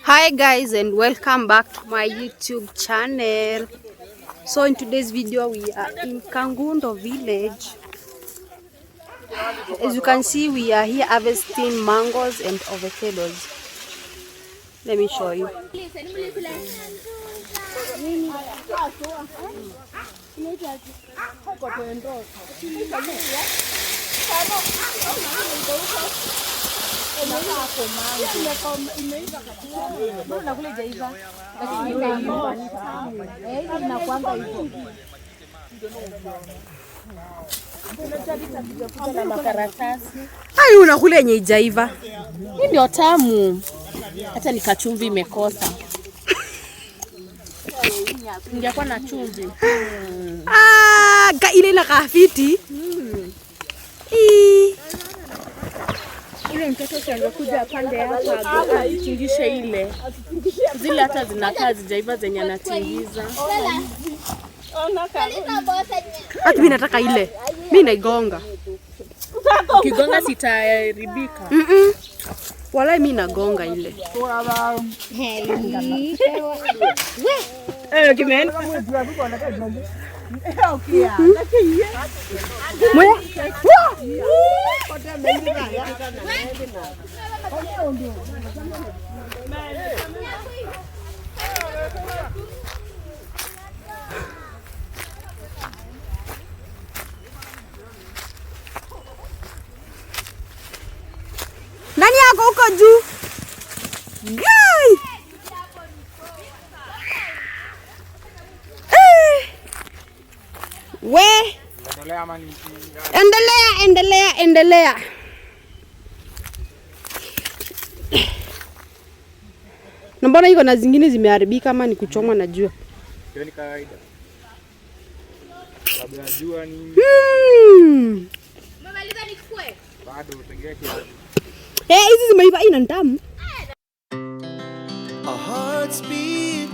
Hi guys, and welcome back to my YouTube channel. So in today's video we are in Kangundo village. As you can see, we are here harvesting mangoes and avocados. Let me show you. Hayo unakula yenye ijaiva. Hii ndio tamu. Hata ni kachumvi imekosa. Ingekuwa na chumvi. Ile na kafiti. Ile mtoto angekuja pande hapa atingishe ile. Zile hata zinakaa zijaiva zenye anatingiza. Hata mimi nataka ile. Mimi naigonga. Kigonga sitaharibika. Wala mimi nagonga ile. Kimen. Nani yako huko juu? Guy! We! Endelea. Na mbona iko na zingine zimeharibika ama ni kuchomwa na jua? Ni kawaida. Kabla ya jua ni Mamaliza nikue. Bado utengea kiasi. Hizi zimeiva ina ntamu. Our hearts beat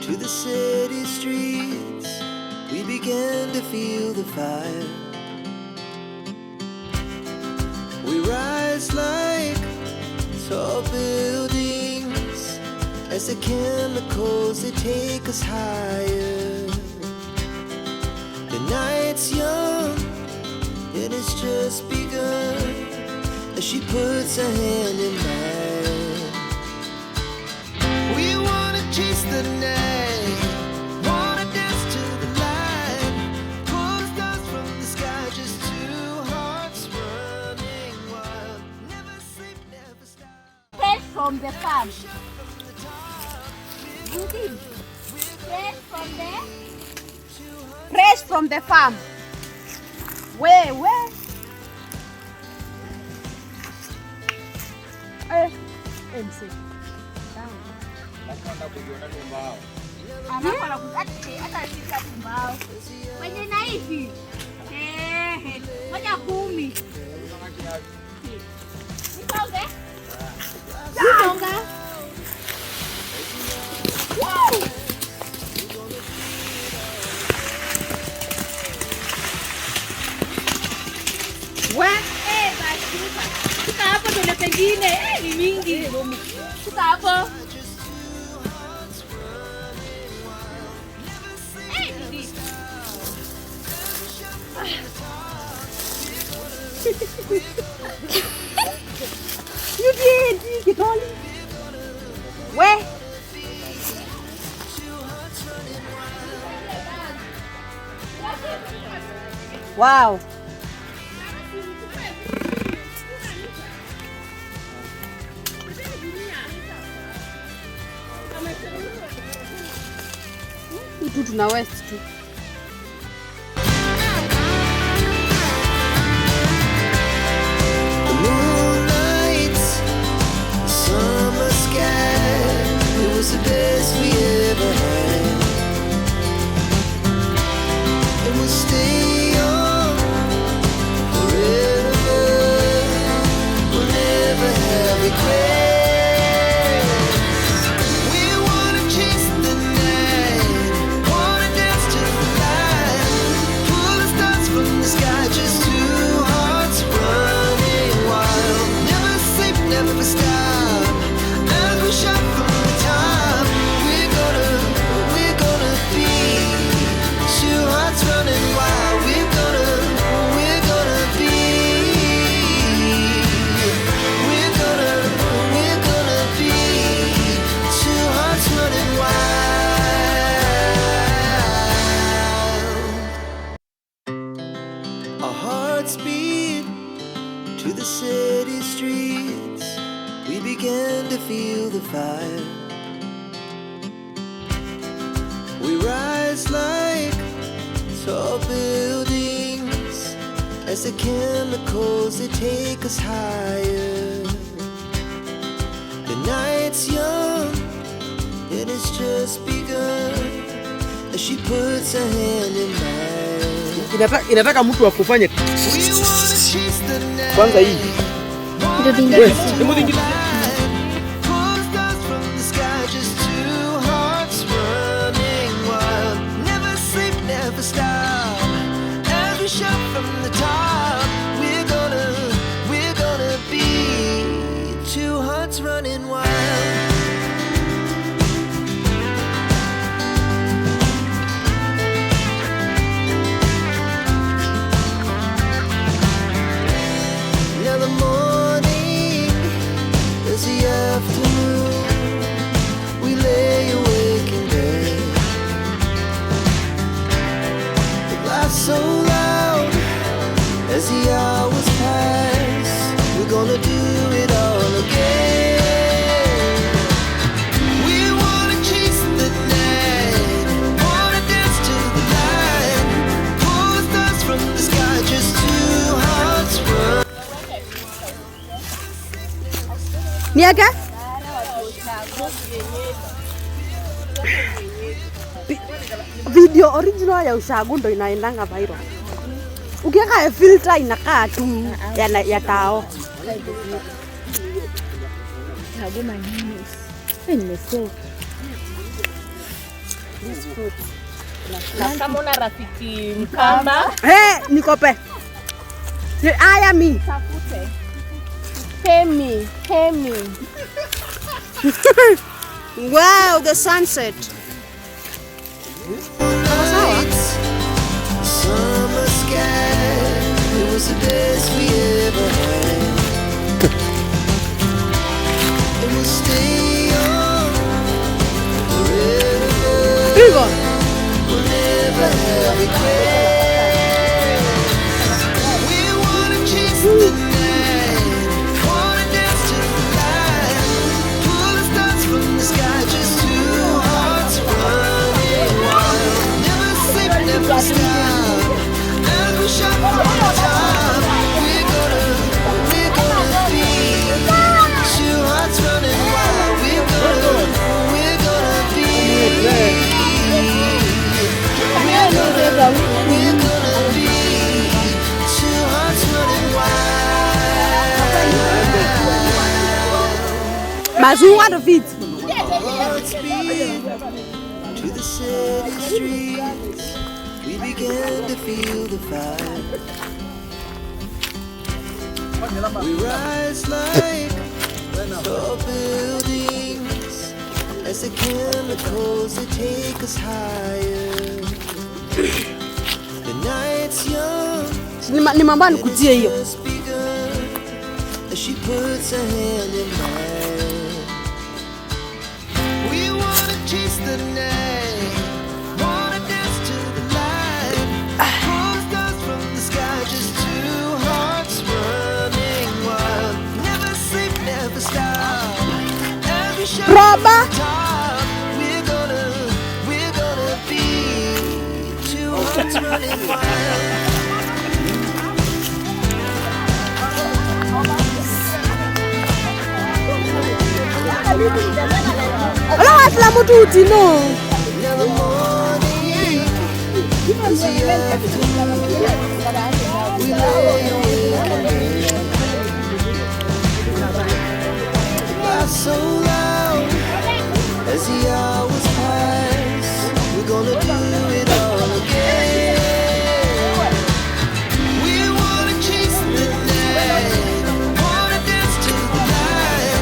to the city streets. We began to feel the fire. We rise like tall buildings as the chemicals they take us higher. The night's young and it's just begun as she puts her hand in mine. We wanna chase the night, wanna dance to the light, pull the stars from the sky, just two hearts running wild. Never sleep, never stop. Fresh from the farm. Fresh from the farm. Where? MC. Wenye na hivi. Moja 10. Nikonge? Nikonga. Basi. Tuka hapo tuna pengine. Ni mingi. Tuka hapo. You did. Kitoli. Where? Wow. Hutu tuna west tu. The best we ever had, and we'll stay young forever. We'll never have regrets. We wanna chase the night, wanna dance to Our hearts beat to the city streets. We began to feel the fire. We rise like tall buildings as the chemicals, they take us higher. The night's young and it's just begun as she puts her hand in mine. Inataka mtu wa kufanya We wanna chase the night. kwanza hii. Ndio dinga. Pulls us from the sky, just two hearts running wild. Never sleep, never stop. As we shout from the top, we're gonna be two hearts running wild. Now the morning is the afternoon. We lay awake in bed. The laughs so loud as the hours pass. We're gonna do it all again. We wanna chase the night, wanna dance to the light. Pull stars from the sky, just two hearts run. Niaga? Video original ya ushago ndo inaendanga viral. Ukiweka filter inakaa tu ya tao. Kama una rafiki Mkamba, Nikope. Aya mi. tafute. Hemi. Wow, the sunset. Nights, summer sky, it was the best we ever had. And we'll stay on forever. Vivo. We'll never have regrets. We wanna chase the night, wanna dance to the light. Pull the stars from the sky, just two hearts running wild. Never sleep, never stop. As we shout from the top, we're gonna be two hearts running wild. We're gonna be two hearts running wild. Mazunga ndo fit. Hearts beat to the city streets. We began to feel the fire. We rise like tall buildings as the chemicals, they take us higher. The night's young, Ni mambo nikujie hiyo. just begun as she puts her hand in mine. We wanna chase the night, wanna dance to the light. Pull stars from the sky, just two hearts running wild. Never sleep, never stop. As we shout Roba. from the top, we're gonna be two hearts running wild. Ala watla mututi no. Now the morning is the afternoon. We lay awake. Laugh so loud as the hours pass. We're gonna do it all again. We wanna chase the night, wanna dance to the light.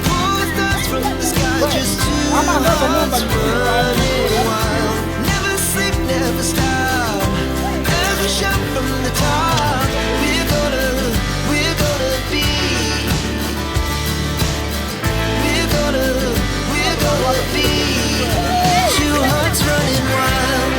Pull stars from the sky, just two hearts running wild. Never sleep, never stop. As we shout from the top, we're gonna be two hearts running wild.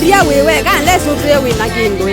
Maria wewe kan leso wewe na kindu.